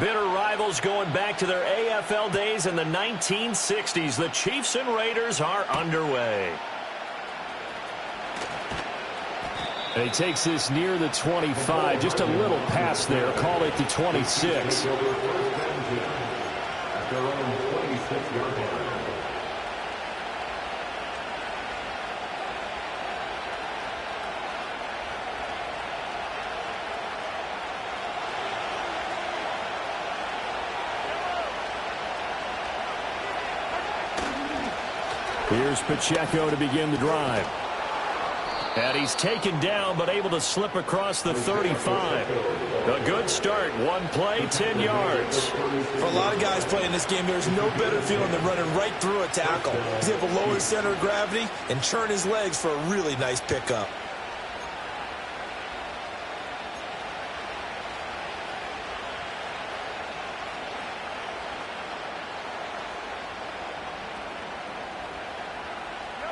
Bitter rivals going back to their AFL days in the 1960s. The Chiefs and Raiders are underway. And he takes this near the 25. Just a little pass there. Call it the 26. Here's Pacheco to begin the drive. And he's taken down, but able to slip across the 35. A good start. One play, 10 yards. For a lot of guys playing this game, there's no better feeling than running right through a tackle. He's able to lower his center of gravity and churn his legs for a really nice pickup.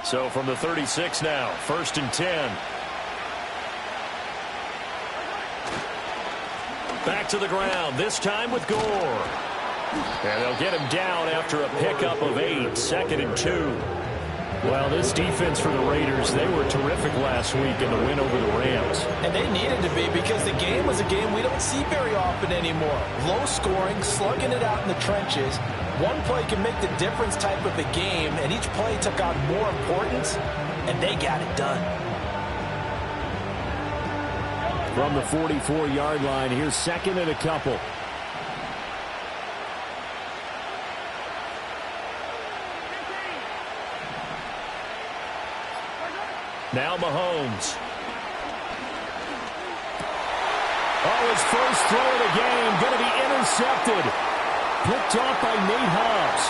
So from the 36 now, 1st and 10. Back to the ground, this time with Gore. And they'll get him down after a pickup of 8, 2nd and 2. Well, this defense for the Raiders, they were terrific last week in the win over the Rams. And they needed to be, because the game was a game we don't see very often anymore. Low scoring, slugging it out in the trenches. One play can make the difference type of a game, and each play took on more importance, and they got it done. From the 44-yard line, here's 2nd and a couple. Now Mahomes. Oh, his first throw of the game, going to be intercepted. Picked off by Nate Hobbs.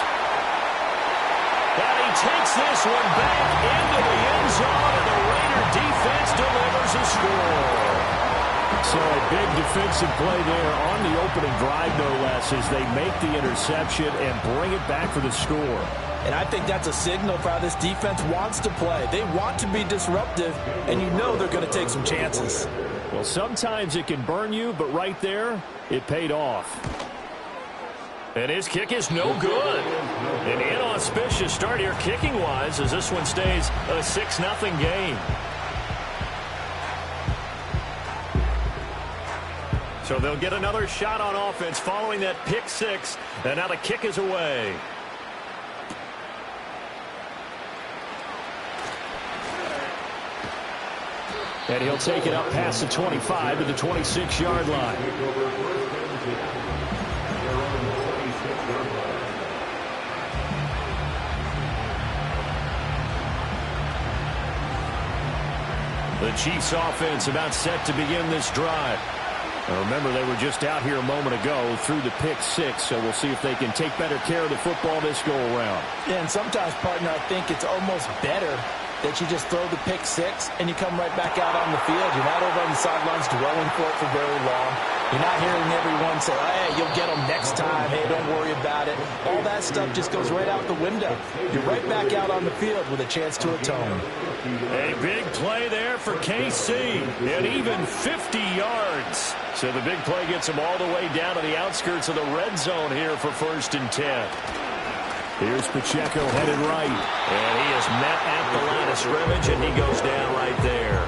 And he takes this one back into the end zone, and the Raider defense delivers a score. So a big defensive play there on the opening drive, no less, as they make the interception and bring it back for the score. And I think that's a signal for how this defense wants to play. They want to be disruptive, and you know they're going to take some chances. Well, sometimes it can burn you, but right there, it paid off. And his kick is no good. An inauspicious start here kicking-wise as this one stays a 6-0 game. So they'll get another shot on offense following that pick 6, and now the kick is away. And he'll take it up past the 25 to the 26-yard line. The Chiefs offense about set to begin this drive. Now remember, they were just out here a moment ago through the pick 6, so we'll see if they can take better care of the football this go-around. Yeah, and sometimes, partner, I think it's almost better that you just throw the pick 6 and you come right back out on the field. You're not over on the sidelines dwelling for it for very long. You're not hearing everyone say, hey, you'll get them next time. Hey, don't worry about it. All that stuff just goes right out the window. You're right back out on the field with a chance to atone. A big play there for KC, and even 50 yards. So the big play gets them all the way down to the outskirts of the red zone here for 1st and 10. Here's Pacheco headed right. And he is met at the line of scrimmage, and he goes down right there.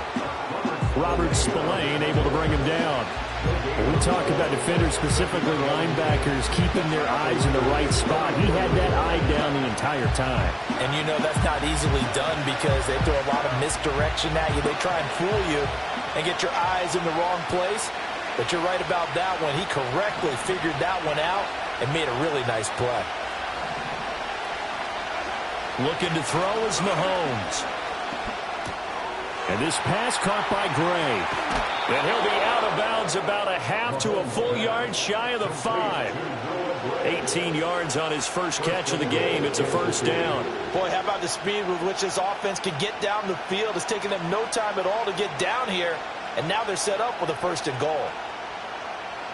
Robert Spillane able to bring him down. We talk about defenders, specifically linebackers, keeping their eyes in the right spot. He had that eye down the entire time. And you know that's not easily done because they throw a lot of misdirection at you. They try and fool you and get your eyes in the wrong place. But you're right about that one. He correctly figured that one out and made a really nice play. Looking to throw is Mahomes. And this pass caught by Gray. And he'll be out of bounds about a half to a full yard shy of the 5. 18 yards on his first catch of the game. It's a 1st down. Boy, how about the speed with which this offense can get down the field? It's taken them no time at all to get down here. And now they're set up with a 1st and goal.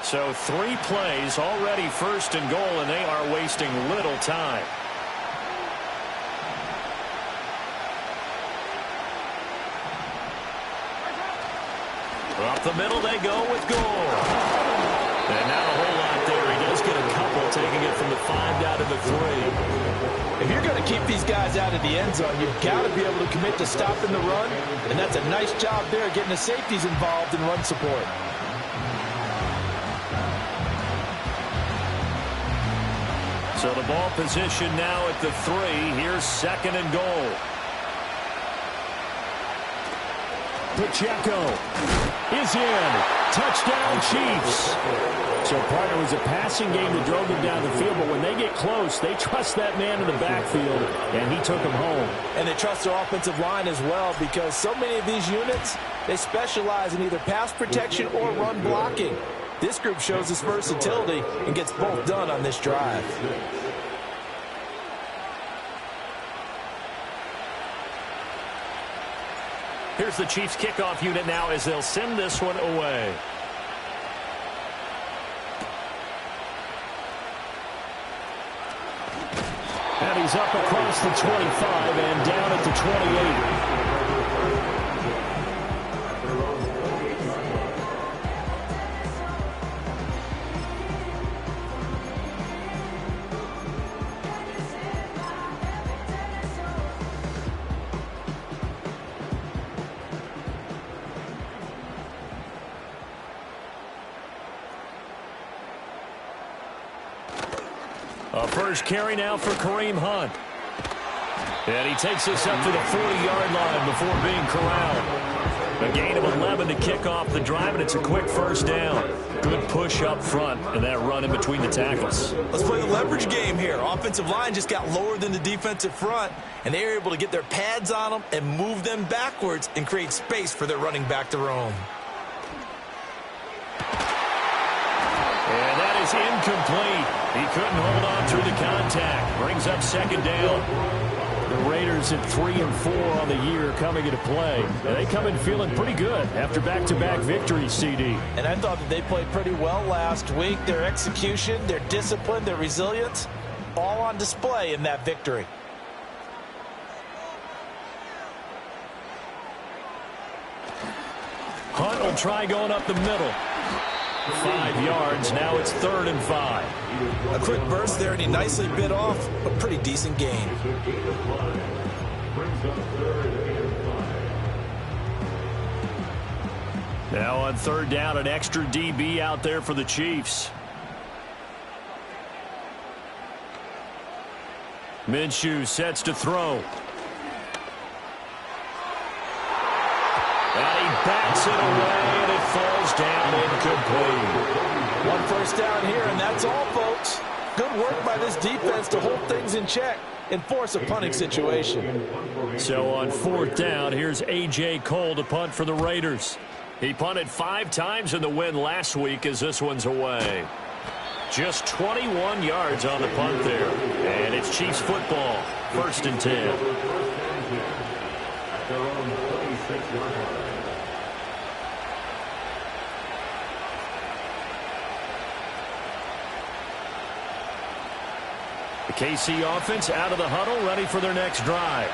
So 3 plays already 1st and goal, and they are wasting little time. Up the middle they go with Gore. And not a whole lot there. He taking it from the 5 down to the 3. If you're going to keep these guys out of the end zone, you've got to be able to commit to stopping the run, and that's a nice job there getting the safeties involved in run support. So the ball position now at the 3. Here's 2nd and goal. Pacheco is in. Touchdown, Chiefs. So, partner, it was a passing game that drove them down the field, but when they get close, they trust that man in the backfield, and he took them home. And they trust their offensive line as well, because so many of these units, they specialize in either pass protection or run blocking. This group shows its versatility and gets both done on this drive. Here's the Chiefs kickoff unit now as they'll send this one away. And he's up across the 25 and down at the 28. A first carry now for Kareem Hunt. And he takes this up to the 40-yard line before being corralled. A gain of 11 to kick off the drive, and it's a quick first down. Good push up front and that run in between the tackles. Let's play the leverage game here. Offensive line just got lower than the defensive front, and they were able to get their pads on them and move them backwards and create space for their running back to roam. And that is incomplete. He couldn't hold on through the contact. Brings up 2nd down. The Raiders at 3-4 on the year coming into play. And they come in feeling pretty good after back-to-back victories, CD. And I thought that they played pretty well last week. Their execution, their discipline, their resilience, all on display in that victory. Hunt will try going up the middle. 5 yards. Now it's 3rd and 5. A quick burst there, and he nicely bit off a pretty decent gain. Now on 3rd down, an extra DB out there for the Chiefs. Minshew sets to throw. And he backs it away, and it falls down incomplete. 1 first down here, and that's all, folks. Good work by this defense to hold things in check and force a punting situation. So on 4th down, here's A.J. Cole to punt for the Raiders. He punted 5 times in the win last week as this one's away. Just 21 yards on the punt there. And it's Chiefs football, 1st and 10. The KC offense out of the huddle, ready for their next drive.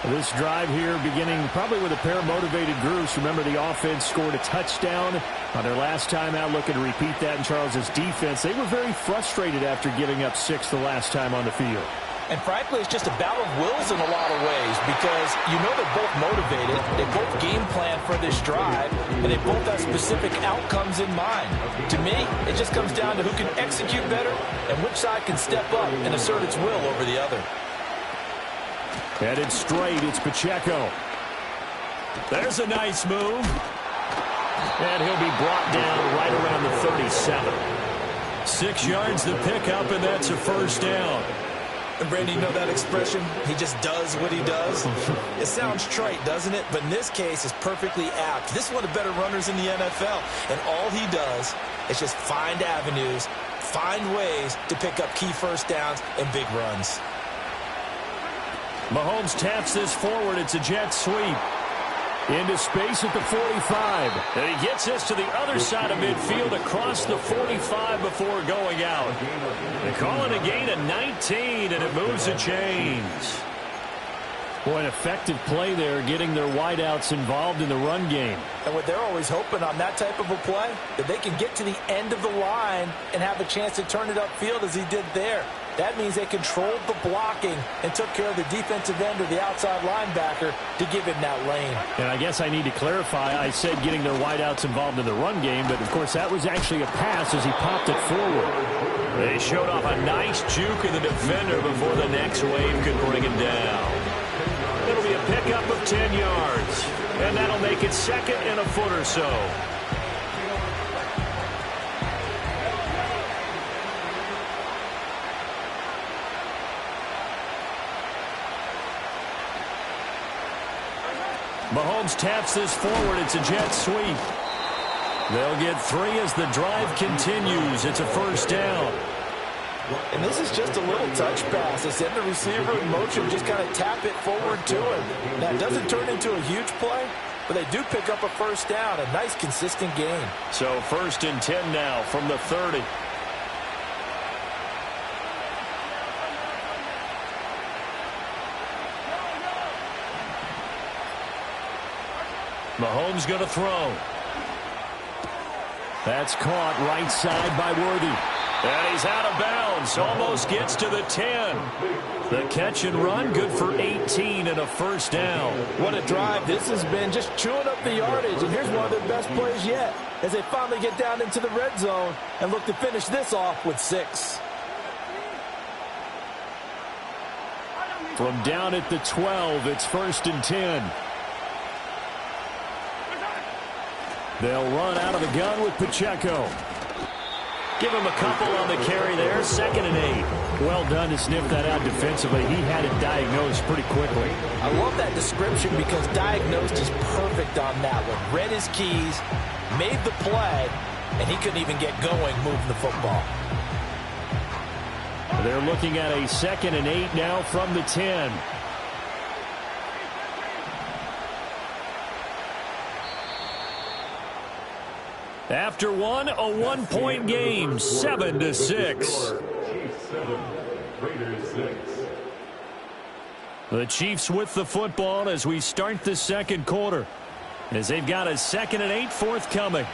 This drive here beginning probably with a pair of motivated groups. Remember, the offense scored a touchdown on their last time out, looking to repeat that in Charles's defense. They were very frustrated after giving up 6 the last time on the field. And frankly, it's just a battle of wills in a lot of ways, because you know they're both motivated, they both game plan for this drive, and they both have specific outcomes in mind. To me, it just comes down to who can execute better and which side can step up and assert its will over the other. Headed straight, it's Pacheco. There's a nice move. And he'll be brought down right around the 37. 6 yards to pick up, and that's a first down. And Brandon, you know that expression? He just does what he does. It sounds trite, doesn't it? But in this case, it's perfectly apt. This is one of the better runners in the NFL. And all he does is just find avenues, find ways to pick up key first downs and big runs. Mahomes taps this forward. It's a jet sweep. Into space at the 45. And he gets this to the other side of midfield across the 45 before going out. They call it a gain of 19, and it moves the chains. Boy, an effective play there, getting their wideouts involved in the run game. And what they're always hoping on that type of a play, that they can get to the end of the line and have a chance to turn it upfield as he did there. That means they controlled the blocking and took care of the defensive end or the outside linebacker to give him that lane. And I guess I need to clarify, I said getting their wideouts involved in the run game, but of course that was actually a pass as he popped it forward. They showed off a nice juke of the defender before the next wave could bring him down. It'll be a pickup of 10 yards, and that'll make it second and a foot or so. Mahomes taps this forward. It's a jet sweep. They'll get 3 as the drive continues. It's a first down. And this is just a little touch pass. They send the receiver in motion, just kind of tap it forward to him. Now, it doesn't turn into a huge play, but they do pick up a first down. A nice, consistent gain. So first and 10 now from the 30. Mahomes going to throw. That's caught right side by Worthy. And he's out of bounds. Almost gets to the 10. The catch and run, good for 18 and a first down. What a drive this has been, just chewing up the yardage. And here's one of their best plays yet as they finally get down into the red zone and look to finish this off with 6. From down at the 12, it's first and 10. They'll run out of the gun with Pacheco. Give him a couple on the carry there. Second and 8. Well done to sniff that out defensively. He had it diagnosed pretty quickly. I love that description because diagnosed is perfect on that one. Read his keys, made the play, and he couldn't even get going moving the football. They're looking at a second and 8 now from the 10. After one, a one-point game, 7-6. The Chiefs with the football as we start the second quarter, as they've got a second and 8 forthcoming.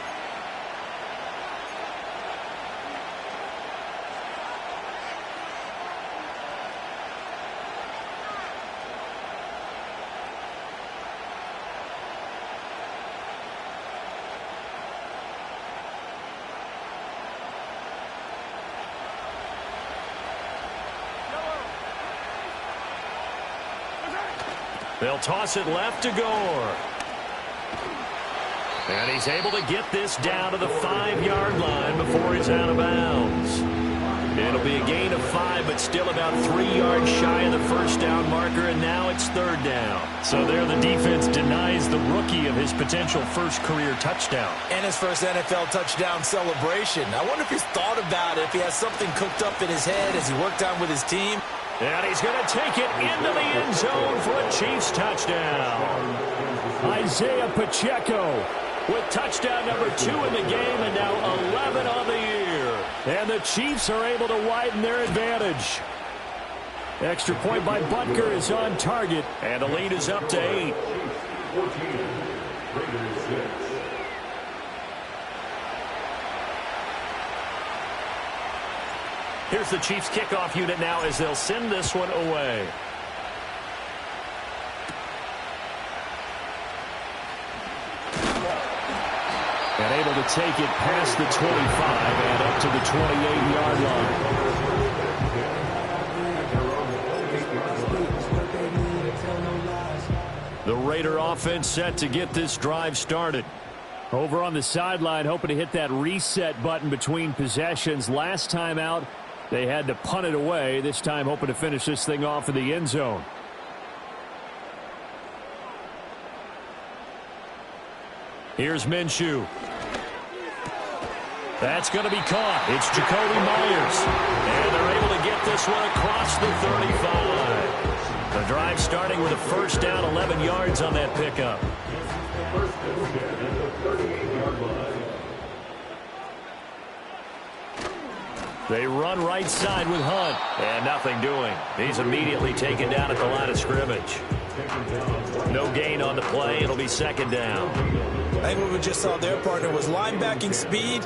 They'll toss it left to Gore. And he's able to get this down to the 5-yard line before he's out of bounds. It'll be a gain of 5, but still about 3 yards shy of the first down marker, and now it's third down. So there the defense denies the rookie of his potential first career touchdown. And his first NFL touchdown celebration. I wonder if he's thought about it, if he has something cooked up in his head as he worked on with his team. And he's going to take it into the end zone for a Chiefs touchdown. Isaiah Pacheco with touchdown number 2 in the game and now 11 on the year. And the Chiefs are able to widen their advantage. Extra point by Butker is on target. And the lead is up to 8. Here's the Chiefs kickoff unit now as they'll send this one away. And able to take it past the 25 and up to the 28-yard line. The Raider offense set to get this drive started. Over on the sideline, hoping to hit that reset button between possessions. Last time out, they had to punt it away. This time hoping to finish this thing off in the end zone. Here's Minshew. That's going to be caught. It's Jacoby Myers. And they're able to get this one across the 35. The drive starting with a first down, 11 yards on that pickup. They run right side with Hunt. And nothing doing. He's immediately taken down at the line of scrimmage. No gain on the play. It'll be second down. I think what we just saw their partner was linebacking speed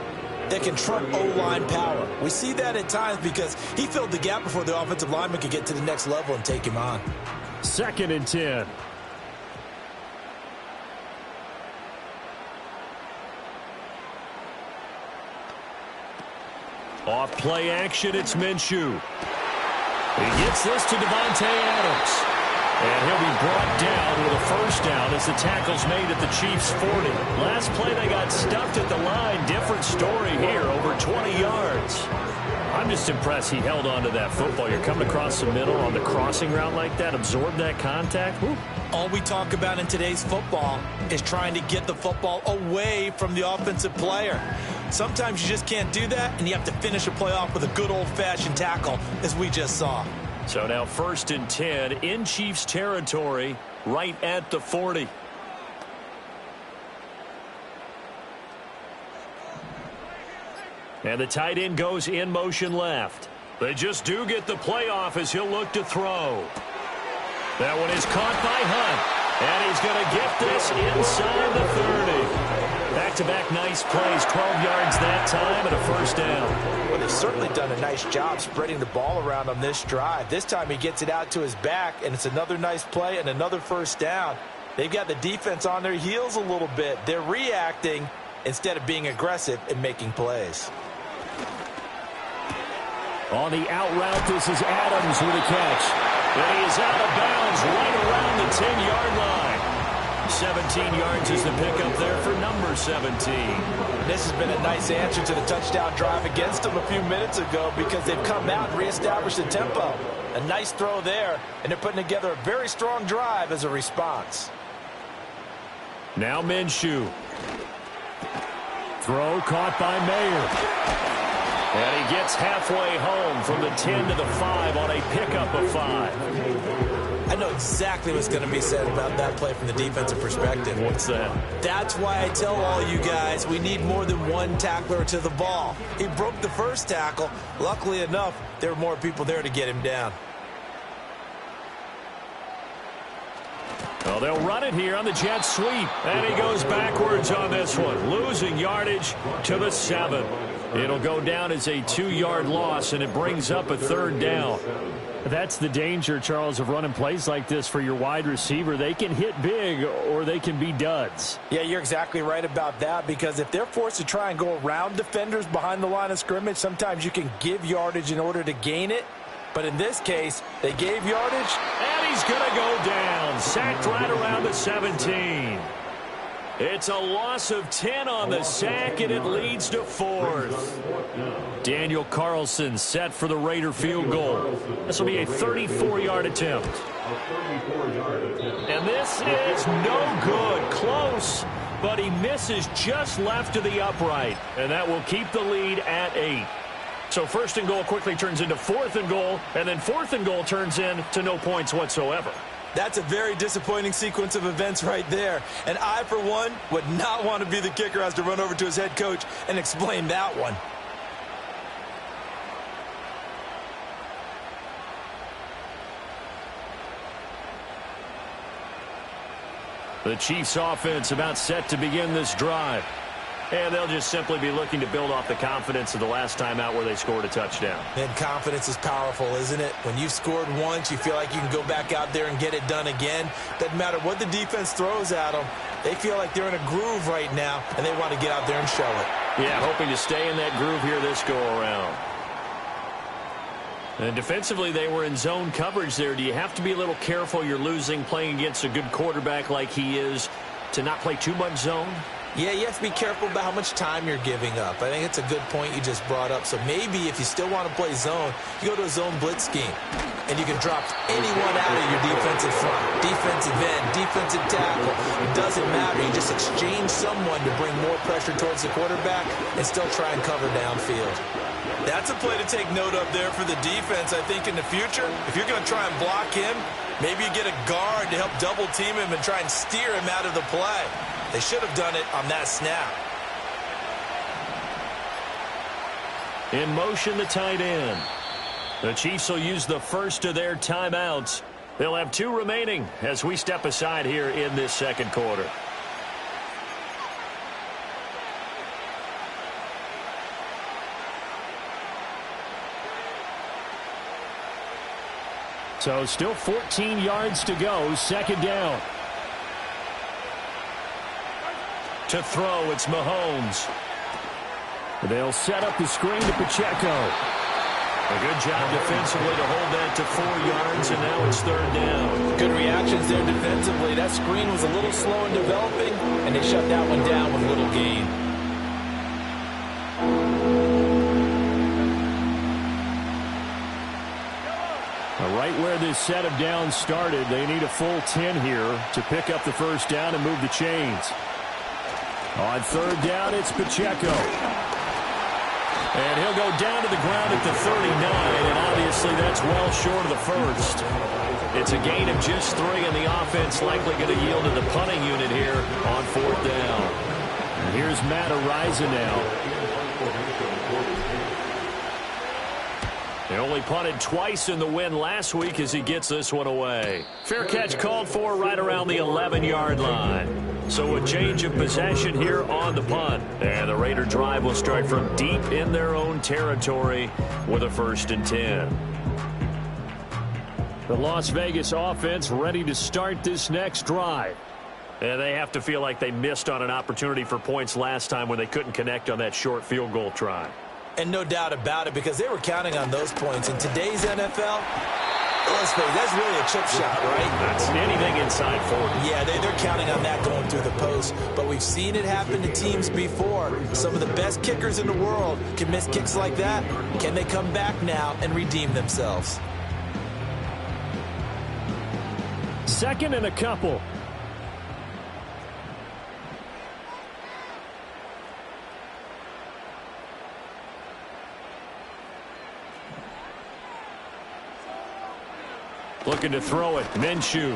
that can trump O-line power. We see that at times because he filled the gap before the offensive lineman could get to the next level and take him on. 2nd and 10. Off play action, it's Minshew. He gets this to Davante Adams. And he'll be brought down with a first down as the tackle's made at the Chiefs' 40. Last play they got stuffed at the line. Different story here, over 20 yards. I'm just impressed he held on to that football. You're coming across the middle on the crossing route like that, absorb that contact. Woo. All we talk about in today's football is trying to get the football away from the offensive player. Sometimes you just can't do that, and you have to finish a play off with a good old-fashioned tackle, as we just saw. So now 1st and 10 in Chiefs territory, right at the 40. And the tight end goes in motion left. They just do get the playoff as he'll look to throw. That one is caught by Hunt. And he's going to get this inside the 30. Back-to-back nice plays, 12 yards that time and a first down. Well, they've certainly done a nice job spreading the ball around on this drive. This time he gets it out to his back, and it's another nice play and another first down. They've got the defense on their heels a little bit. They're reacting instead of being aggressive and making plays. On the out route, this is Adams with a catch. And he is out of bounds right around the 10-yard line. 17 yards is the pickup there for number 17. This has been a nice answer to the touchdown drive against them a few minutes ago because they've come out and reestablished the tempo. A nice throw there, and they're putting together a very strong drive as a response. Now Minshew. Throw caught by Mayer. And he gets halfway home from the 10 to the 5 on a pickup of 5. I know exactly what's going to be said about that play from the defensive perspective. What's that? That's why I tell all you guys we need more than one tackler to the ball. He broke the first tackle. Luckily enough, there were more people there to get him down. Well, they'll run it here on the jet sweep. And he goes backwards on this one, losing yardage to the 7. It'll go down as a 2-yard loss, and it brings up a third down. That's the danger, Charles, of running plays like this for your wide receiver. They can hit big or they can be duds. Yeah, you're exactly right about that because if they're forced to try and go around defenders behind the line of scrimmage, sometimes you can give yardage in order to gain it. But in this case, they gave yardage. And he's going to go down, sacked right around the 17. It's a loss of 10 on the sack, and it leads to 4th. Daniel Carlson set for the Raider field goal. This will be a 34-yard attempt. And this is no good. Close, but he misses just left of the upright. And that will keep the lead at 8. So 1st and goal quickly turns into 4th and goal, and then 4th and goal turns into no points whatsoever. That's a very disappointing sequence of events right there. And I, for one, would not want to be the kicker who has to run over to his head coach and explain that one. The Chiefs offense about set to begin this drive. And they'll just simply be looking to build off the confidence of the last time out where they scored a touchdown. And confidence is powerful, isn't it? When you've scored once, you feel like you can go back out there and get it done again. Doesn't matter what the defense throws at them. They feel like they're in a groove right now, and they want to get out there and show it. Yeah, hoping to stay in that groove here this go-around. And defensively, they were in zone coverage there. Do you have to be a little careful you're losing playing against a good quarterback like he is to not play too much zone? Yeah, you have to be careful about how much time you're giving up. I think it's a good point you just brought up. So maybe if you still want to play zone, you go to a zone blitz scheme. And you can drop anyone out of your defensive front. Defensive end, defensive tackle. It doesn't matter. You just exchange someone to bring more pressure towards the quarterback and still try and cover downfield. That's a play to take note of there for the defense, I think, in the future. If you're going to try and block him, maybe you get a guard to help double team him and try and steer him out of the play. They should have done it on that snap. In motion, the tight end. The Chiefs will use the first of their timeouts They'll have 2 remaining as we step aside here in this second quarter. So still 14 yards to go, second down. To throw, it's Mahomes. They'll set up the screen to Pacheco. A good job defensively to hold that to 4 yards, and now it's third down. Good reactions there defensively. That screen was a little slow in developing, and they shut that one down with little gain. Right where this set of downs started, they need a full 10 here to pick up the first down and move the chains. On third down, it's Pacheco. And he'll go down to the ground at the 39, and obviously that's well short of the first. It's a gain of just 3, and the offense likely going to yield to the punting unit here on fourth down. And here's Matt Araiza now. He only punted twice in the win last week as he gets this one away. Fair catch called for right around the 11-yard line. So a change of possession here on the punt. And the Raider drive will start from deep in their own territory with a 1st and 10. The Las Vegas offense ready to start this next drive. And they have to feel like they missed on an opportunity for points last time when they couldn't connect on that short field goal try. And no doubt about it, because they were counting on those points. In today's NFL, let's face it, that's really a chip shot, right? That's anything inside 40. Yeah, they're counting on that going through the post. But we've seen it happen to teams before. Some of the best kickers in the world can miss kicks like that. Can they come back now and redeem themselves? Second and a couple. Looking to throw it, Minshew.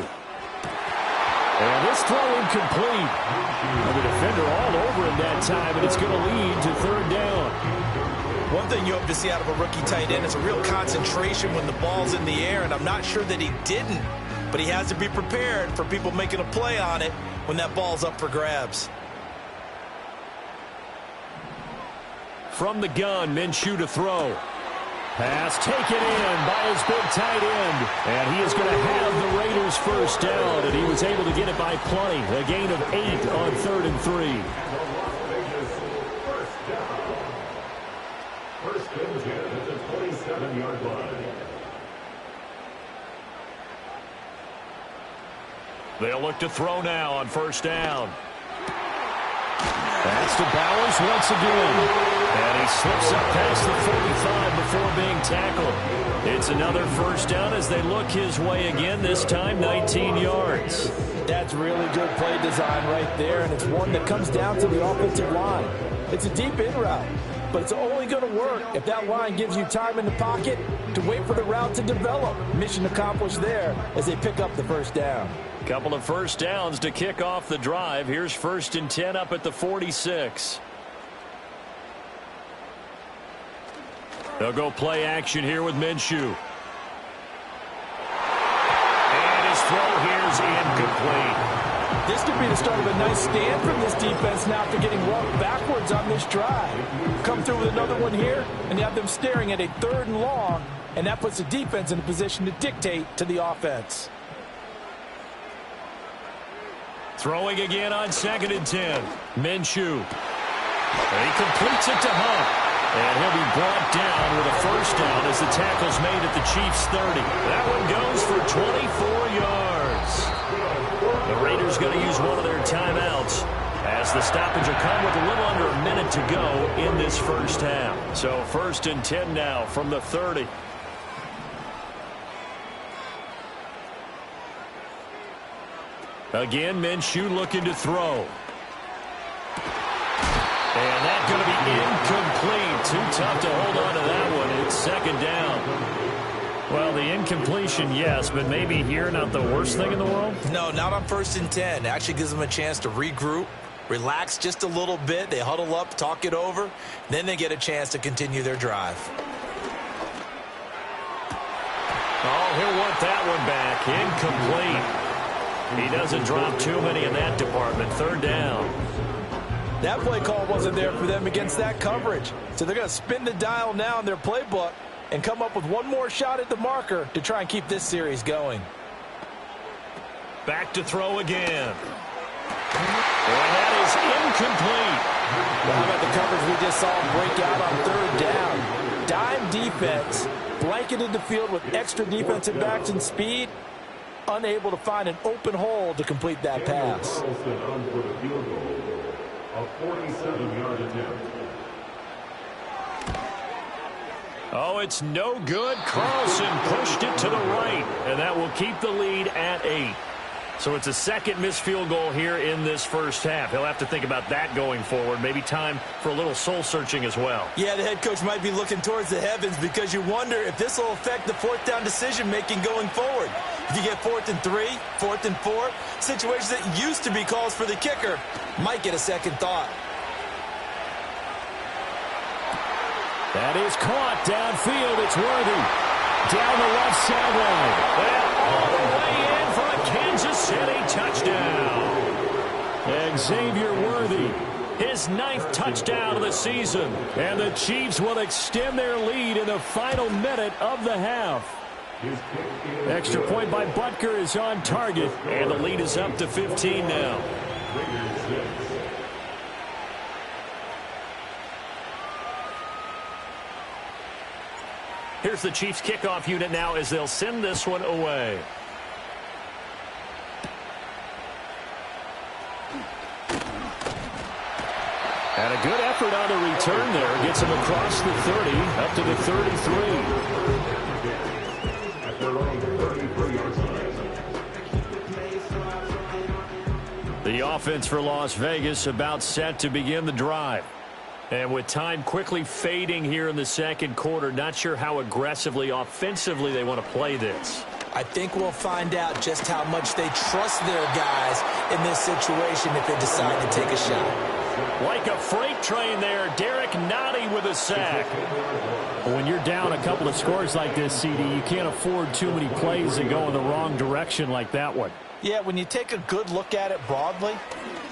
And this throw incomplete. And the defender all over him that time, and it's going to lead to third down. One thing you hope to see out of a rookie tight end is a real concentration when the ball's in the air, and I'm not sure that he didn't, but he has to be prepared for people making a play on it when that ball's up for grabs. From the gun, Minshew to throw. Pass taken in by his big tight end. And he is going to have the Raiders first down, and he was able to get it by plenty. A gain of 8 on 3rd and 3. First and 10 at the 27-yard line. They'll look to throw now on first down. That's to Bowers once again. And he slips up past the 45 before being tackled. It's another first down as they look his way again, this time 19 yards. That's really good play design right there, and it's one that comes down to the offensive line. It's a deep in route, but it's only going to work if that line gives you time in the pocket to wait for the route to develop. Mission accomplished there as they pick up the first down. Couple of first downs to kick off the drive. Here's 1st and 10 up at the 46. They'll go play action here with Minshew. And his throw here is incomplete. This could be the start of a nice stand from this defense now after getting walked backwards on this drive. Come through with another one here, and you have them staring at a 3rd and long, and that puts the defense in a position to dictate to the offense. Throwing again on 2nd and 10. Minshew. And he completes it to Hunt. And he'll be brought down with a first down as the tackle's made at the Chiefs' 30. That one goes for 24 yards. The Raiders going to use one of their timeouts as the stoppage will come with a little under a minute to go in this first half. So 1st and 10 now from the 30. Again, Minshew looking to throw. And that's going to be incomplete. Too tough to hold on to that one. It's 2nd down. Well, the incompletion, yes, but maybe here not the worst thing in the world? No, not on 1st and 10. It actually gives them a chance to regroup, relax just a little bit. They huddle up, talk it over. Then they get a chance to continue their drive. Oh, he'll want that one back. Incomplete. He doesn't drop too many in that department. Third down. That play call wasn't there for them against that coverage. So they're going to spin the dial now in their playbook and come up with one more shot at the marker to try and keep this series going. Back to throw again. And that is incomplete. Well, how about the coverage we just saw break out on third down? Dime defense, blanketed the field with extra defensive backs and speed, unable to find an open hole to complete that pass. A 47-yard attempt. Oh, it's no good. Carlson pushed it to the right, and that will keep the lead at 8. So it's a second missed field goal here in this first half. He'll have to think about that going forward. Maybe time for a little soul-searching as well. Yeah, the head coach might be looking towards the heavens because you wonder if this will affect the fourth down decision-making going forward. If you get 4th and 3, 4th and 4, situations that used to be calls for the kicker might get a second thought. That is caught downfield. It's Worthy. Down the left sideline. Well, all the way in for a Kansas City touchdown. Xavier Worthy. His 9th touchdown of the season. And the Chiefs will extend their lead in the final minute of the half. Extra point by Butker is on target. And the lead is up to 15 now. Here's the Chiefs kickoff unit now as they'll send this one away. And a good effort on the return there. Gets him across the 30, up to the 33. The offense for Las Vegas about set to begin the drive. And with time quickly fading here in the second quarter, not sure how aggressively, offensively they want to play this. I think we'll find out just how much they trust their guys in this situation if they decide to take a shot. Like a freight train there, Derek Nottie with a sack. When you're down a couple of scores like this, CD, you can't afford too many plays that go in the wrong direction like that one. Yeah, when you take a good look at it broadly,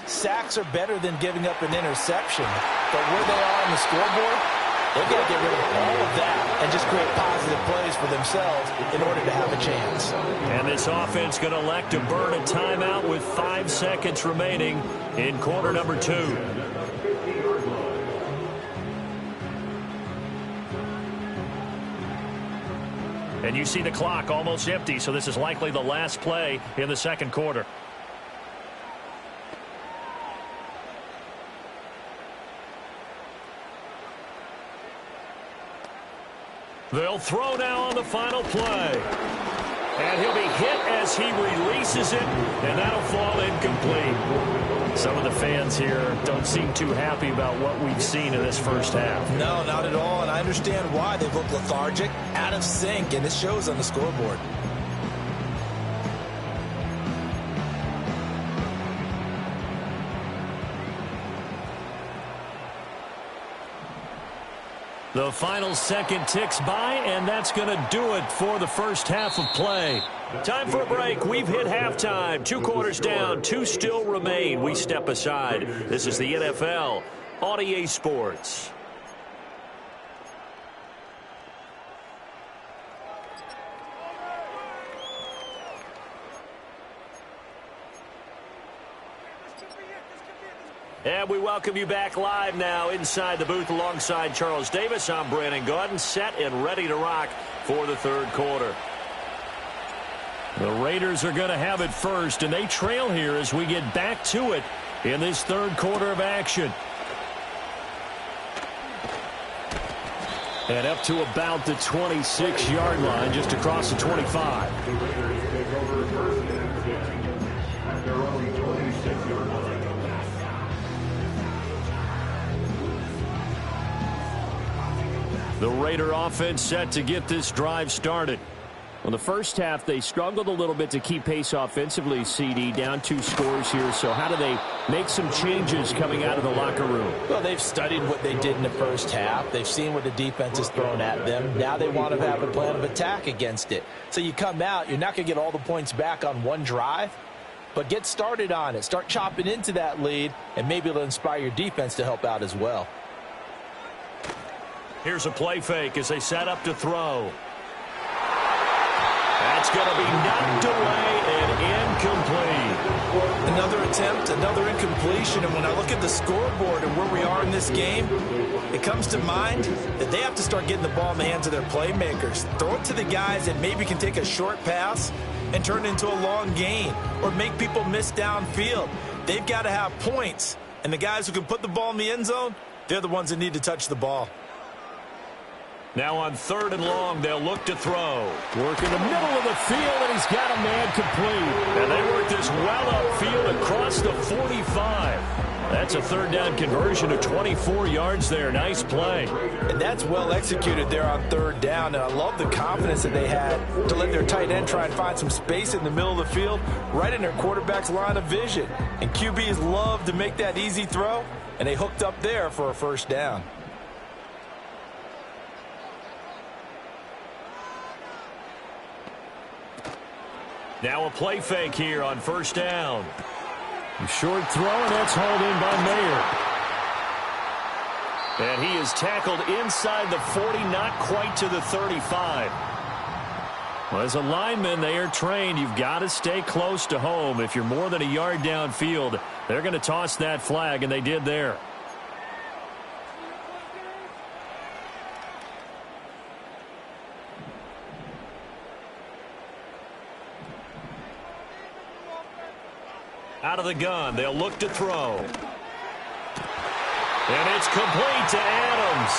sacks are better than giving up an interception. But where they are on the scoreboard, they've got to get rid of all of that and just create positive plays for themselves in order to have a chance. And this offense going to elect to burn a timeout with 5 seconds remaining in quarter number 2. And you see the clock almost empty, so this is likely the last play in the second quarter. They'll throw now on the final play. And he'll be hit as he releases it, and that'll fall incomplete. Some of the fans here don't seem too happy about what we've seen in this first half. No, not at all, and I understand why. They've looked lethargic, out of sync, and it shows on the scoreboard. The final second ticks by, and that's going to do it for the first half of play. Time for a break. We've hit halftime. 2 quarters down, 2 still remain. We step aside. This is the NFL on EA Sports. And we welcome you back live now inside the booth alongside Charles Davis. I'm Brandon Gaudin, set and ready to rock for the third quarter. The Raiders are going to have it first, and they trail here as we get back to it in this third quarter of action. And up to about the 26-yard line, just across the 25. The Raiders take over first and 10 at their own 26-yard line. The Raider offense set to get this drive started. Well, the first half, they struggled a little bit to keep pace offensively, CD, down 2 scores here. So how do they make some changes coming out of the locker room? Well, they've studied what they did in the first half. They've seen what the defense has thrown at them. Now they want to have a plan of attack against it. So you come out, you're not going to get all the points back on one drive, but get started on it. Start chopping into that lead, and maybe it'll inspire your defense to help out as well. Here's a play fake as they set up to throw. That's going to be knocked away and incomplete. Another attempt, another incompletion, and when I look at the scoreboard and where we are in this game, it comes to mind that they have to start getting the ball in the hands of their playmakers. Throw it to the guys that maybe can take a short pass and turn it into a long gain or make people miss downfield. They've got to have points, and the guys who can put the ball in the end zone, they're the ones that need to touch the ball. Now on 3rd and long, they'll look to throw. Work in the middle of the field, and he's got a man complete. And they work this well upfield across the 45. That's a 3rd down conversion of 24 yards there. Nice play. And that's well executed there on 3rd down. And I love the confidence that they had to let their tight end try and find some space in the middle of the field, right in their quarterback's line of vision. And QBs love to make that easy throw, and they hooked up there for a 1st down. Now a play fake here on 1st down. A short throw, and that's hauled in by Mayer. And he is tackled inside the 40, not quite to the 35. Well, as a lineman, they are trained. You've got to stay close to home. If you're more than a yard downfield, they're going to toss that flag, and they did there. Out of the gun, they'll look to throw. And it's complete to Adams.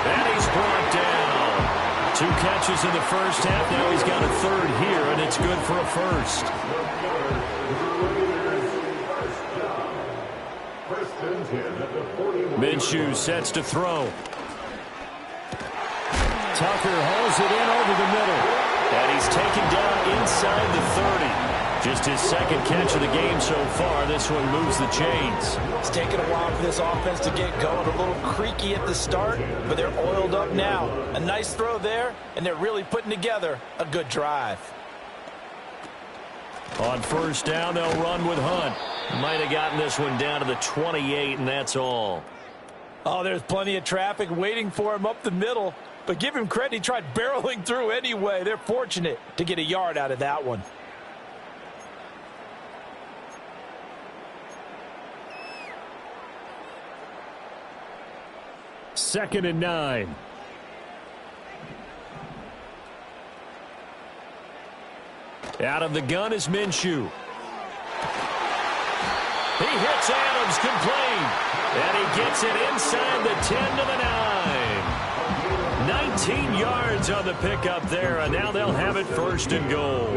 And he's brought down. 2 catches in the first half. Now he's got a 3rd here, and it's good for a 1st. Minshew sets to throw. Tucker hauls it in over the middle. And he's taken down inside the 30. Just his 2nd catch of the game so far. This one moves the chains. It's taken a while for this offense to get going. A little creaky at the start, but they're oiled up now. A nice throw there, and they're really putting together a good drive. On 1st down, they'll run with Hunt. Might have gotten this one down to the 28, and that's all. Oh, there's plenty of traffic waiting for him up the middle. But give him credit, he tried barreling through anyway. They're fortunate to get a yard out of that one. Second and 9. Out of the gun is Minshew. He hits Adams complete. And he gets it inside the 10 to the 9. 19 yards on the pickup there, and now they'll have it 1st and goal.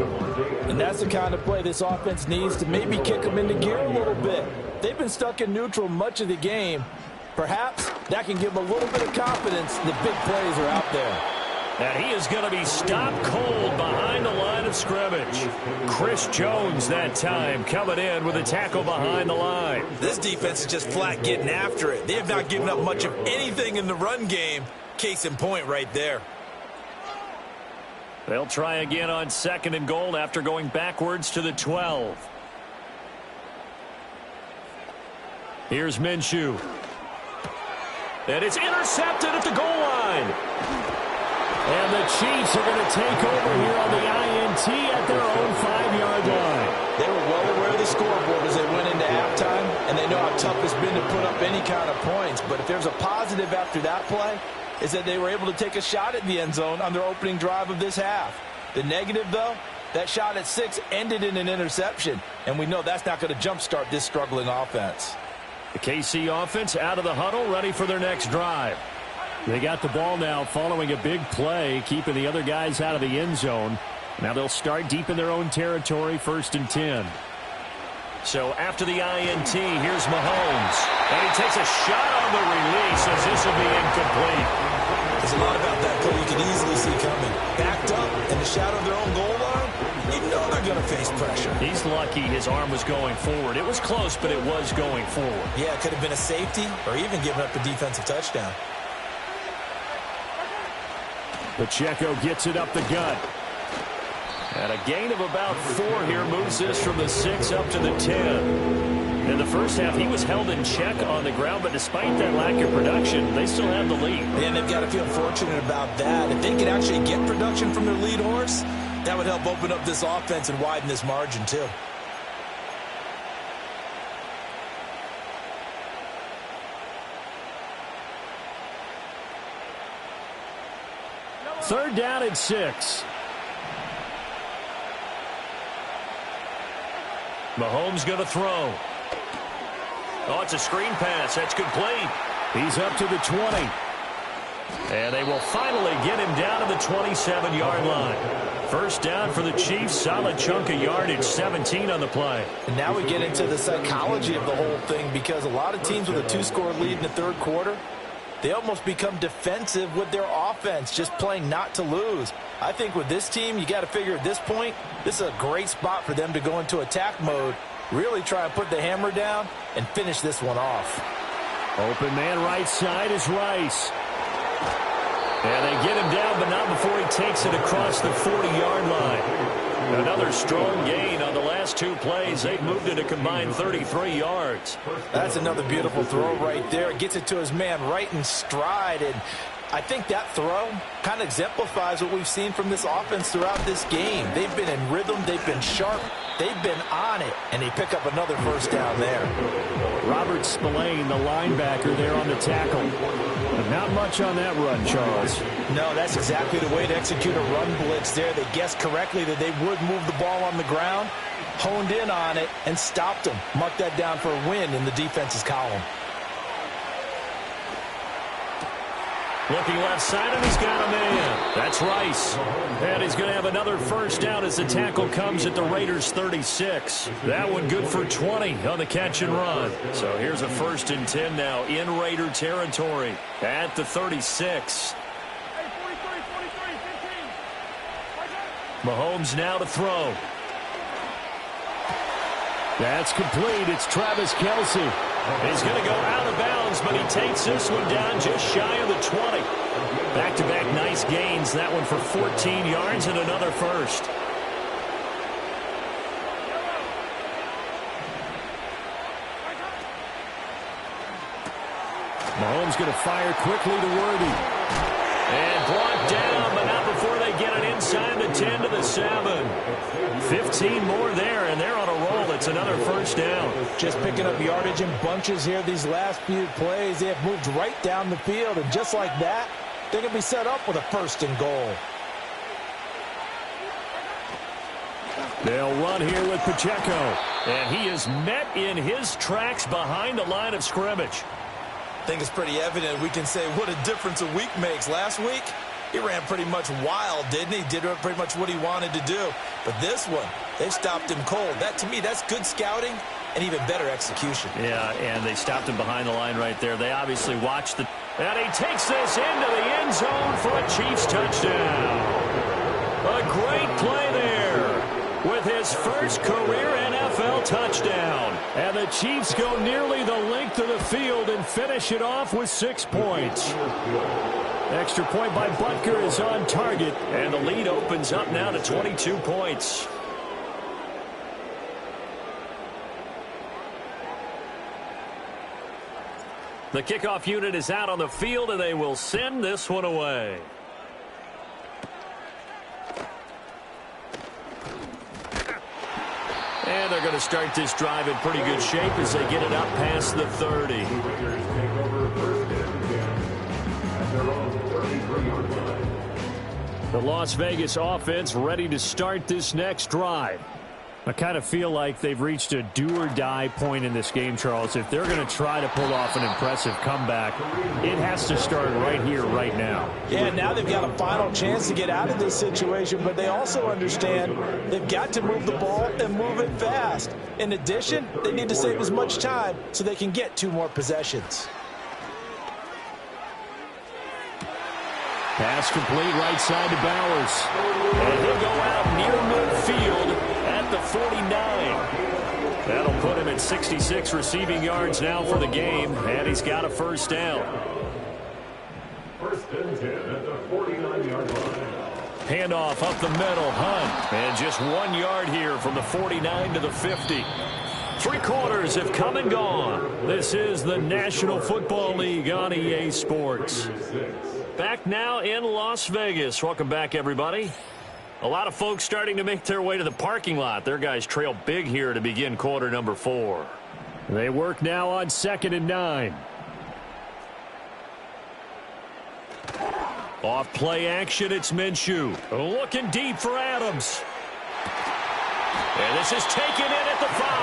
And that's the kind of play this offense needs to maybe kick them into gear a little bit. They've been stuck in neutral much of the game. Perhaps that can give them a little bit of confidence. The big plays are out there. And he is going to be stopped cold behind the line of scrimmage. Chris Jones that time coming in with a tackle behind the line. This defense is just flat getting after it. They have not given up much of anything in the run game. Case in point right there. They'll try again on 2nd and goal after going backwards to the 12. Here's Minshew. And it's intercepted at the goal line. And the Chiefs are going to take over here on the INT at their own 5-yard line. They were well aware of the scoreboard as they went into halftime, and they know how tough it's been to put up any kind of points. But if there's a positive after that play, is that they were able to take a shot at the end zone on their opening drive of this half. The negative, though, that shot at 6 ended in an interception, and we know that's not going to jumpstart this struggling offense. The KC offense out of the huddle, ready for their next drive. They got the ball now following a big play, keeping the other guys out of the end zone. Now they'll start deep in their own territory, 1st and 10. So after the INT, here's Mahomes. And he takes a shot on the release as this will be incomplete. There's a lot about that play you can easily see coming. Backed up in the shadow of their own goal line, you know they're going to face pressure. He's lucky his arm was going forward. It was close, but it was going forward. Yeah, it could have been a safety or even given up a defensive touchdown. Pacheco gets it up the gut. And a gain of about 4 here moves this from the 6 up to the 10. In the first half, he was held in check on the ground, but despite that lack of production, they still have the lead. And they've got to feel fortunate about that. If they can actually get production from their lead horse, that would help open up this offense and widen this margin too. Third down and 6. Mahomes going to throw. Oh, it's a screen pass. That's complete. He's up to the 20. And they will finally get him down to the 27-yard line. First down for the Chiefs. Solid chunk of yardage, 17 on the play. And now we get into the psychology of the whole thing, because a lot of teams with a 2-score lead in the third quarter, they almost become defensive with their offense, just playing not to lose. I think with this team, you got to figure at this point, this is a great spot for them to go into attack mode, really try and put the hammer down and finish this one off. Open man right side is Rice. And they get him down, but not before he takes it across the 40-yard line. Another strong gain on the last 2 plays. They've moved it a combined 33 yards. That's another beautiful throw right there. Gets it to his man right in stride. And I think that throw kind of exemplifies what we've seen from this offense throughout this game. They've been in rhythm. They've been sharp. They've been on it. And they pick up another first down there. Robert Spillane, the linebacker, there on the tackle. But not much on that run, Charles. No, that's exactly the way to execute a run blitz there. They guessed correctly that they would move the ball on the ground, honed in on it, and stopped them. Mark that down for a win in the defense's column. Looking left side, and he's got a man. That's Rice. And he's going to have another first down as the tackle comes at the Raiders' 36. That one good for 20 on the catch and run. So here's a 1st and 10 now in Raider territory at the 36. Mahomes now to throw. That's complete. It's Travis Kelce. He's going to go out of bounds, but he takes this one down just shy of the 20. Back-to-back nice gains. That one for 14 yards and another first. Mahomes going to fire quickly to Worthy. And blocked down, but not before they get it inside the 10 to the 7. 15 more there, and they're on a roll. It's another first down. Just picking up yardage in bunches here these last few plays. They have moved right down the field, and just like that, they're going to be set up with a 1st and goal. They'll run here with Pacheco. And he is met in his tracks behind the line of scrimmage. I think it's pretty evident. We can say what a difference a week makes. Last week, he ran pretty much wild, didn't he? Did pretty much what he wanted to do. But this one, they stopped him cold. That, to me, that's good scouting and even better execution. Yeah, and they stopped him behind the line right there. They obviously watched the... And he takes this into the end zone for a Chiefs touchdown. A great play there with his first career NFL touchdown. And the Chiefs go nearly the length of the field and finish it off with 6 points. Extra point by Butker is on target. And the lead opens up now to 22 points. The kickoff unit is out on the field, and they will send this one away. And they're going to start this drive in pretty good shape as they get it up past the 30. The Las Vegas offense ready to start this next drive. I kind of feel like they've reached a do-or-die point in this game, Charles. If they're going to try to pull off an impressive comeback, it has to start right here, right now. Yeah, now they've got a final chance to get out of this situation, but they also understand they've got to move the ball and move it fast. In addition, they need to save as much time so they can get 2 more possessions. Pass complete right side to Bowers. And he'll go out near midfield at the 49. That'll put him at 66 receiving yards now for the game, and he's got a first down. First and 10 at the 49-yard line. Handoff up the middle, Hunt. And just 1 yard here from the 49 to the 50. 3 quarters have come and gone. This is the National Football League on EA Sports. Back now in Las Vegas. Welcome back, everybody. A lot of folks starting to make their way to the parking lot. Their guys trail big here to begin quarter number 4. They work now on 2nd and 9. Off play action, it's Minshew. Looking deep for Adams. And this is taken in at the 5.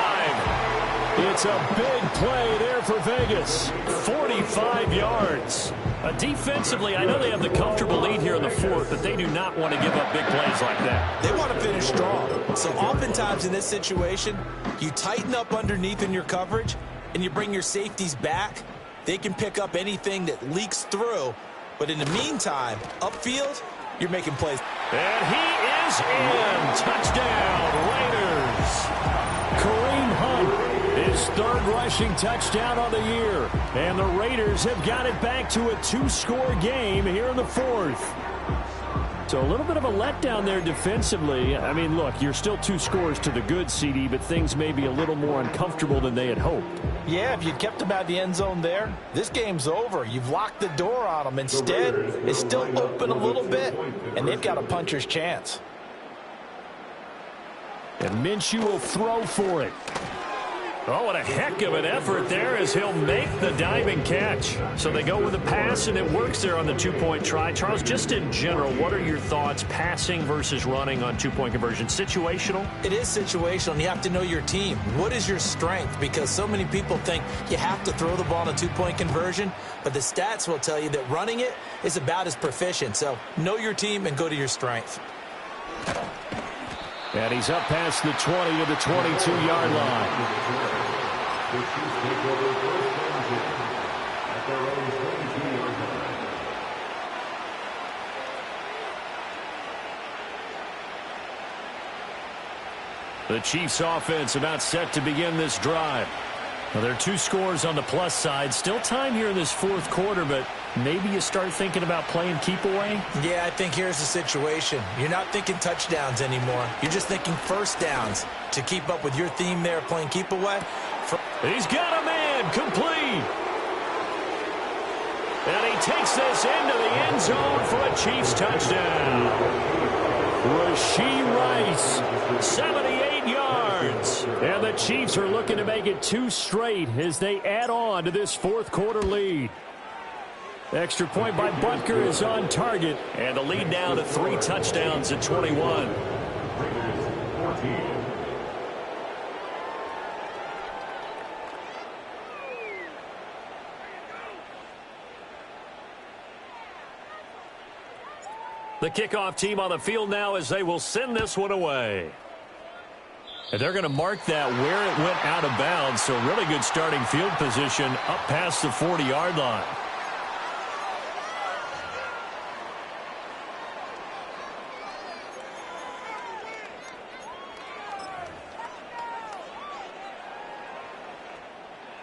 It's a big play there for Vegas. 45 yards. Defensively, I know they have the comfortable lead here in the 4th, but they do not want to give up big plays like that. They want to finish strong. So oftentimes in this situation, you tighten up underneath in your coverage, and you bring your safeties back. They can pick up anything that leaks through. But in the meantime, upfield, you're making plays. And he is in. Touchdown, Raiders. Kareem Hunt, his 3rd rushing touchdown on the year. And the Raiders have got it back to a 2-score game here in the 4th. So a little bit of a letdown there defensively. I mean, look, you're still 2 scores to the good, CD, but things may be a little more uncomfortable than they had hoped. Yeah, if you'd kept them out of the end zone there, this game's over. You've locked the door on them. Instead, it's still open a little bit, and they've got a puncher's chance. And Minshew will throw for it. Oh, what a heck of an effort there as he'll make the diving catch. So they go with the pass, and it works there on the 2-point try. Charles, just in general, what are your thoughts passing versus running on 2-point conversion? Situational? It is situational, and you have to know your team. What is your strength? Because so many people think you have to throw the ball in a 2-point conversion, but the stats will tell you that running it is about as proficient. So know your team and go to your strength. And he's up past the 20 to the 22-yard line. The Chiefs take over first and 10 at their own 22-yard line. The Chiefs offense about set to begin this drive. Well, there are 2 scores on the plus side. Still time here in this 4th quarter, but maybe you start thinking about playing keep away? Yeah, I think here's the situation. You're not thinking touchdowns anymore. You're just thinking first downs to keep up with your theme there, playing keep away. He's got a man complete. And he takes this into the end zone for a Chiefs touchdown. Rashee Rice, 78 yards. And the Chiefs are looking to make it 2 straight as they add on to this 4th quarter lead. Extra point by Butker is on target. And the lead now to 3 touchdowns at 21. The kickoff team on the field now as they will send this one away. And they're going to mark that where it went out of bounds. So really good starting field position up past the 40-yard line.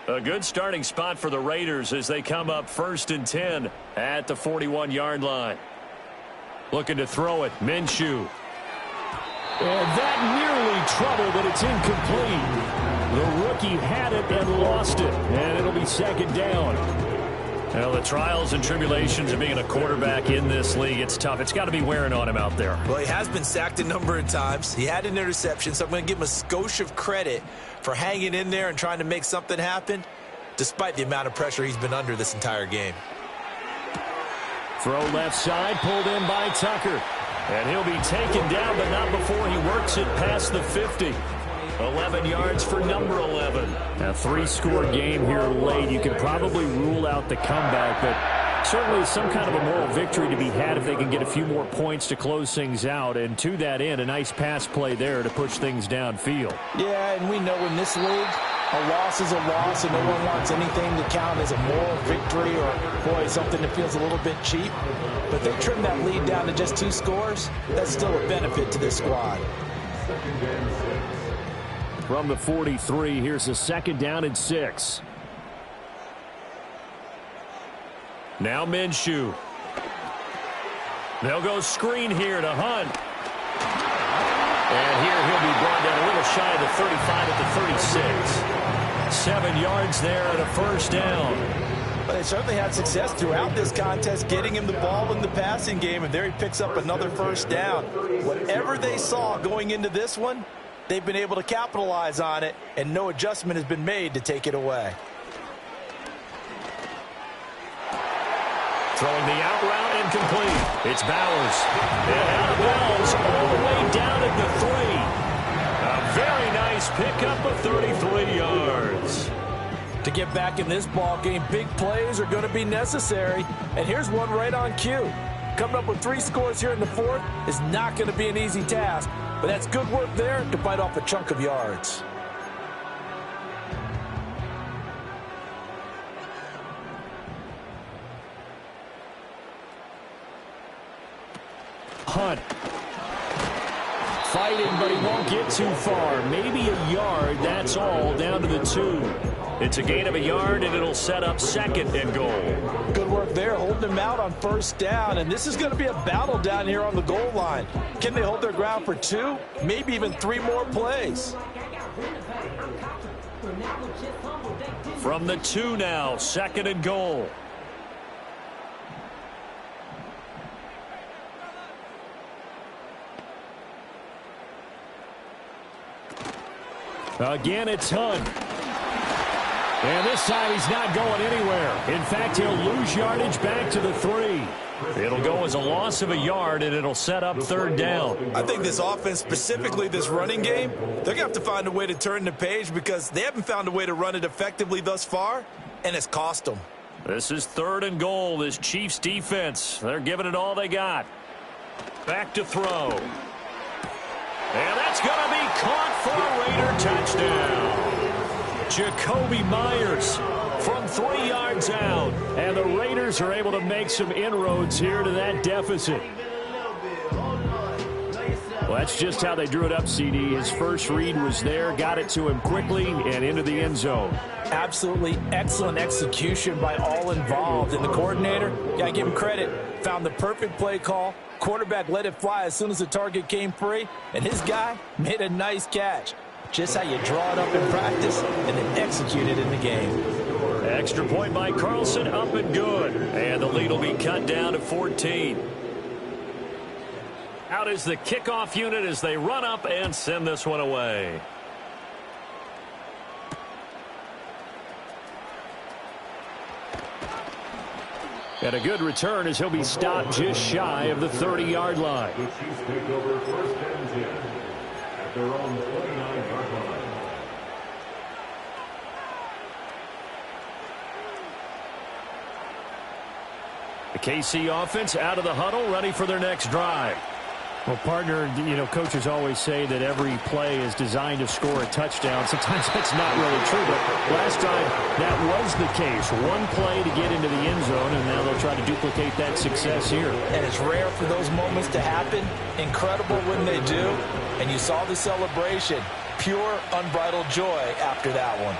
A good starting spot for the Raiders as they come up 1st and 10 at the 41-yard line. Looking to throw it, Minshew. And that nearly trouble, but it's incomplete. The rookie had it and lost it, and it'll be 2nd down. Well, the trials and tribulations of being a quarterback in this league, it's tough. It's got to be wearing on him out there. Well, he has been sacked a number of times. He had an interception, so I'm going to give him a skosh of credit for hanging in there and trying to make something happen, despite the amount of pressure he's been under this entire game. Throw left side, pulled in by Tucker. And he'll be taken down, but not before he works it past the 50. 11 yards for number 11. A 3-score game here late. You can probably rule out the comeback, but certainly some kind of a moral victory to be had if they can get a few more points to close things out. And to that end, a nice pass play there to push things downfield. Yeah, and we know in this league, A loss is a loss, and no one wants anything to count as a moral victory or, boy, something that feels a little bit cheap. But they trim that lead down to just 2 scores. That's still a benefit to this squad. From the 43, here's a 2nd down and 6. Now Minshew. They'll go screen here to Hunt. And here he'll be brought down a little shy of the 35 at the 36. 7 yards there and a 1st down. But they certainly had success throughout this contest getting him the ball in the passing game, and there he picks up another 1st down. Whatever they saw going into this one, they've been able to capitalize on it, and no adjustment has been made to take it away. Throwing the out route incomplete. It's Bowers. And out of bounds all the way down at the 3. A very nice pickup of 33 yards. To get back in this ball game, big plays are going to be necessary. And here's one right on cue. Coming up with 3 scores here in the 4th is not going to be an easy task. But that's good work there to bite off a chunk of yards. Hunt. Fighting, but he won't get too far. Maybe a yard, that's all, down to the 2. It's a gain of a yard, and it'll set up 2nd and goal. Good work there, holding him out on 1st down. And this is going to be a battle down here on the goal line. Can they hold their ground for 2, maybe even 3 more plays? From the 2 now, 2nd and goal. Again, it's Hunt. And this time he's not going anywhere. In fact, he'll lose yardage back to the 3. It'll go as a loss of a yard, and it'll set up 3rd down. I think this offense, specifically this running game, they're going to have to find a way to turn the page because they haven't found a way to run it effectively thus far, and it's cost them. This is 3rd and goal, this Chiefs defense. They're giving it all they got. Back to throw. And that's going to be caught for a Raider touchdown. Jacoby Myers from 3 yards out. And the Raiders are able to make some inroads here to that deficit. Well, that's just how they drew it up, CD. His first read was there, got it to him quickly, and into the end zone. Absolutely excellent execution by all involved. And the coordinator, got to give him credit, found the perfect play call. Quarterback let it fly as soon as the target came free, and his guy made a nice catch. Just how you draw it up in practice and then execute it in the game. Extra point by Carlson, up and good. And the lead will be cut down to 14. Out is the kickoff unit as they run up and send this one away. And a good return as he'll be stopped just shy of the 30-yard line. The Chiefs take over 1st and 10 at their own 29-yard line. The KC offense out of the huddle, ready for their next drive. Well, partner, you know, coaches always say that every play is designed to score a touchdown. Sometimes that's not really true, but last time that was the case. One play to get into the end zone, and now they'll try to duplicate that success here. And it's rare for those moments to happen. Incredible when they do. And you saw the celebration. Pure, unbridled joy after that one.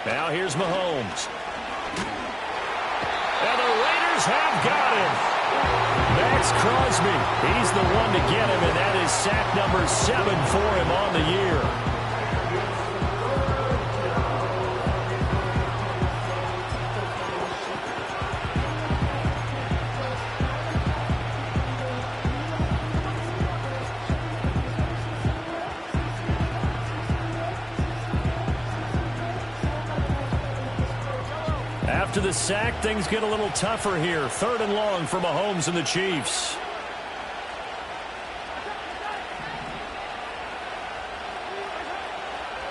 Now here's Mahomes. And the Raiders have got him. Max Crosby. He's the one to get him, and that is sack number 7 for him on the year. After the sack, things get a little tougher here. 3rd and long for Mahomes and the Chiefs.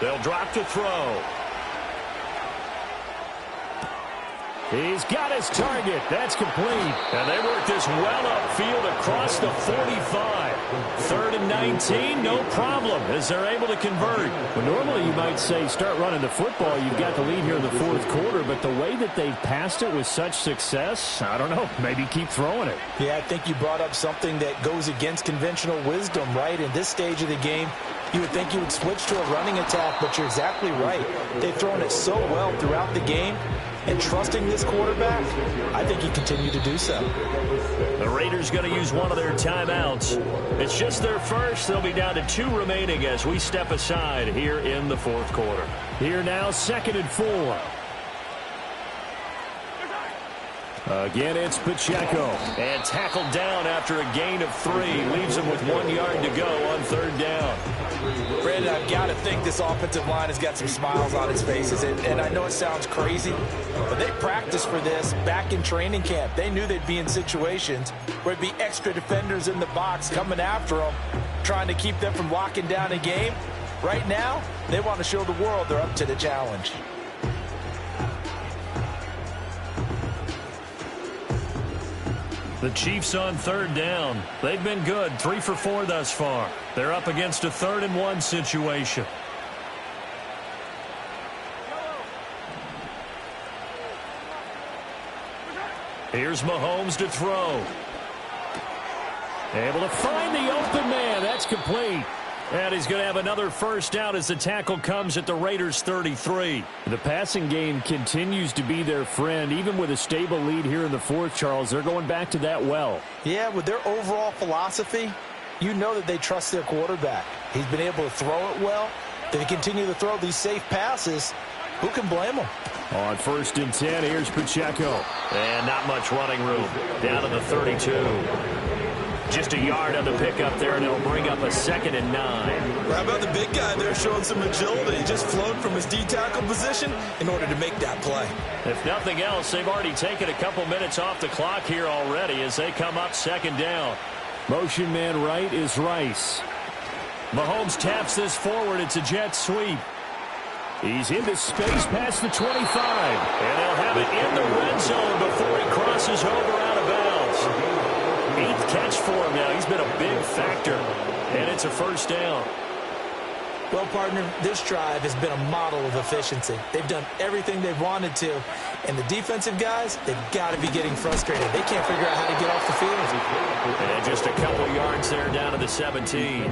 They'll drop to throw. He's got his target. That's complete. And they work this well upfield across the 45. 3rd and 19, no problem, as they're able to convert. Well, normally you might say start running the football. You've got the lead here in the 4th quarter, but the way that they've passed it with such success, I don't know, maybe keep throwing it. Yeah, I think you brought up something that goes against conventional wisdom, right? In this stage of the game, you would think you would switch to a running attack, but you're exactly right. They've thrown it so well throughout the game, and trusting this quarterback, I think he continue to do so. The Raiders going to use one of their timeouts. It's just their first. They'll be down to 2 remaining as we step aside here in the 4th quarter. Here now, 2nd and 4. Again, it's Pacheco. And tackled down after a gain of 3. Leaves him with 1 yard to go on 3rd down. Brandon, I've got to think this offensive line has got some smiles on its faces. And I know it sounds crazy, but they practiced for this back in training camp. They knew they'd be in situations where there'd be extra defenders in the box coming after them, trying to keep them from locking down a game. Right now, they want to show the world they're up to the challenge. The Chiefs on 3rd down. They've been good, 3 for 4 thus far. They're up against a 3rd and 1 situation. Here's Mahomes to throw. Able to find the open man. That's complete. And he's going to have another first down as the tackle comes at the Raiders' 33. The passing game continues to be their friend. Even with a stable lead here in the 4th, Charles, they're going back to that well. Yeah, with their overall philosophy, you know that they trust their quarterback. He's been able to throw it well. They continue to throw these safe passes. Who can blame them? On 1st and 10, here's Pacheco. And not much running room. Down to the 32. Just a yard on the pickup there, and it'll bring up a 2nd and 9. How about the big guy there showing some agility? He just flowed from his D-tackle position in order to make that play. If nothing else, they've already taken a couple minutes off the clock here already as they come up 2nd down. Motion man right is Rice. Mahomes taps this forward. It's a jet sweep. He's into space past the 25. And they'll have it in the red zone before he crosses over out of bounds. 8th catch for him now. He's been a big factor. And it's a first down. Well, partner, this drive has been a model of efficiency. They've done everything they've wanted to. And the defensive guys, they've got to be getting frustrated. They can't figure out how to get off the field. And just a couple yards there down to the 17.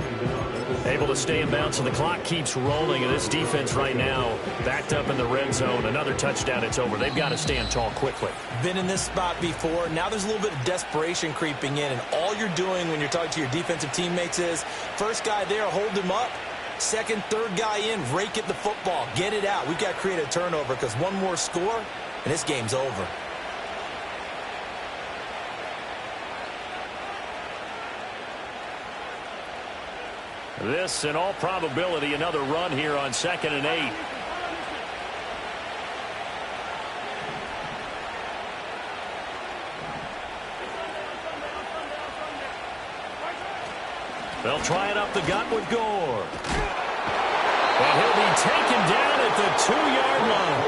Able to stay in bounds, and the clock keeps rolling. And this defense right now backed up in the red zone. Another touchdown, it's over. They've got to stand tall quickly. Been in this spot before. Now there's a little bit of desperation creeping in. And all you're doing when you're talking to your defensive teammates is, first guy there, hold him up. 2nd, 3rd guy in, rake at the football. Get it out. We've got to create a turnover because one more score, and this game's over. This, in all probability, another run here on 2nd and 8. They'll try it up the gut with Gore. And he'll be taken down at the 2-yard line.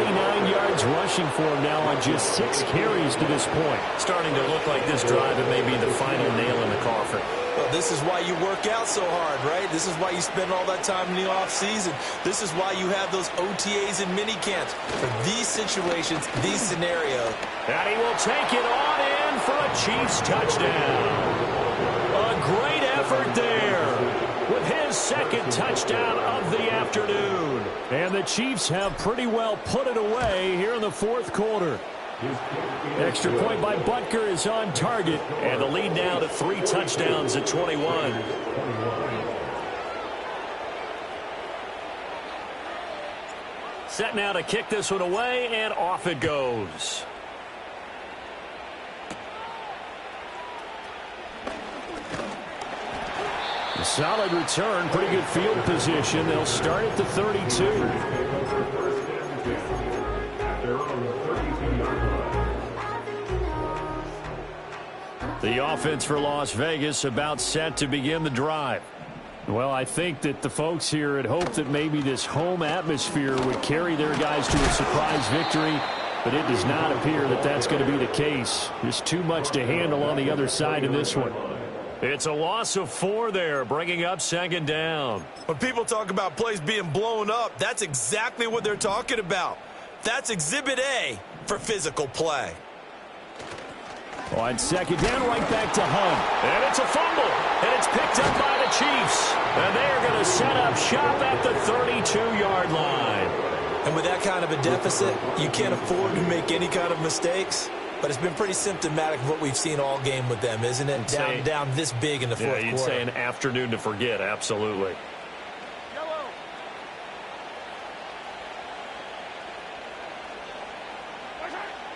49 yards rushing for him now on just 6 carries to this point. Starting to look like this drive, it may be the final nail in the coffin. Well, this is why you work out so hard, right? This is why you spend all that time in the offseason. This is why you have those OTAs and mini camps. For these situations, these scenarios. And he will take it on in for a Chiefs touchdown. A great effort there with his 2nd touchdown of the afternoon. And the Chiefs have pretty well put it away here in the 4th quarter. Extra point by Butker is on target. And the lead now to 3 touchdowns at 21. Set now to kick this one away, and off it goes. A solid return, pretty good field position. They'll start at the 32. The offense for Las Vegas about set to begin the drive. Well, I think that the folks here had hoped that maybe this home atmosphere would carry their guys to a surprise victory. but it does not appear that that's going to be the case. Just too much to handle on the other side in this one. It's a loss of 4 there, bringing up second down. When people talk about plays being blown up, that's exactly what they're talking about. That's Exhibit A for physical play. On second down, right back to Hunt. And it's a fumble, and it's picked up by the Chiefs. And they are going to set up shop at the 32-yard line. And with that kind of a deficit, you can't afford to make any kind of mistakes. But it's been pretty symptomatic of what we've seen all game with them, isn't it? Down this big in the fourth quarter. You'd say an afternoon to forget, absolutely.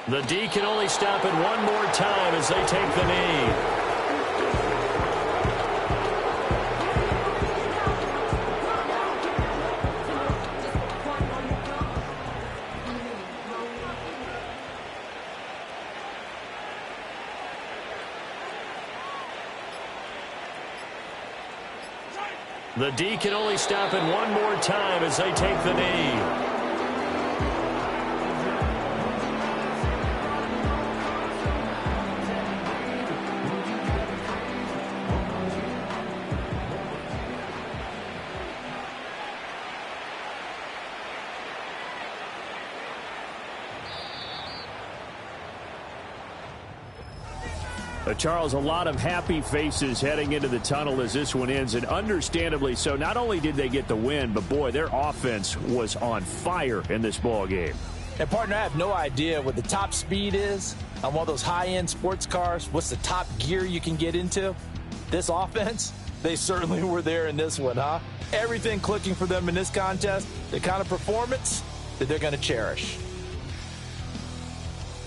The D can only stop it one more time as they take the knee. The D can only stop it one more time as they take the knee. Charles, a lot of happy faces heading into the tunnel as this one ends, and understandably so. Not only did they get the win, but boy, their offense was on fire in this ball game. And partner, I have no idea what the top speed is on one of those high-end sports cars. What's the top gear you can get into? This offense, they certainly were there in this one, huh? Everything clicking for them in this contest, the kind of performance that they're going to cherish.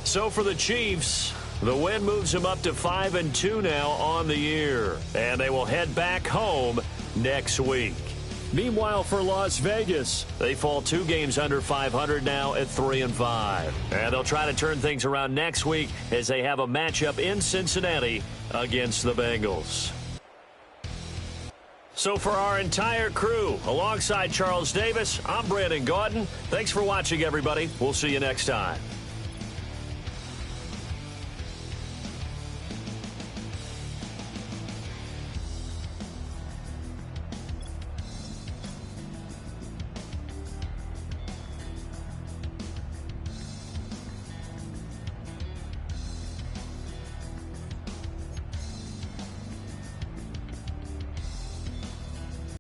So for the Chiefs, the win moves them up to 5-2 now on the year, and they will head back home next week. Meanwhile, for Las Vegas, they fall 2 games under 500 now at 3-5. And they'll try to turn things around next week as they have a matchup in Cincinnati against the Bengals. So for our entire crew, alongside Charles Davis, I'm Brandon Gaudin. Thanks for watching, everybody. We'll see you next time.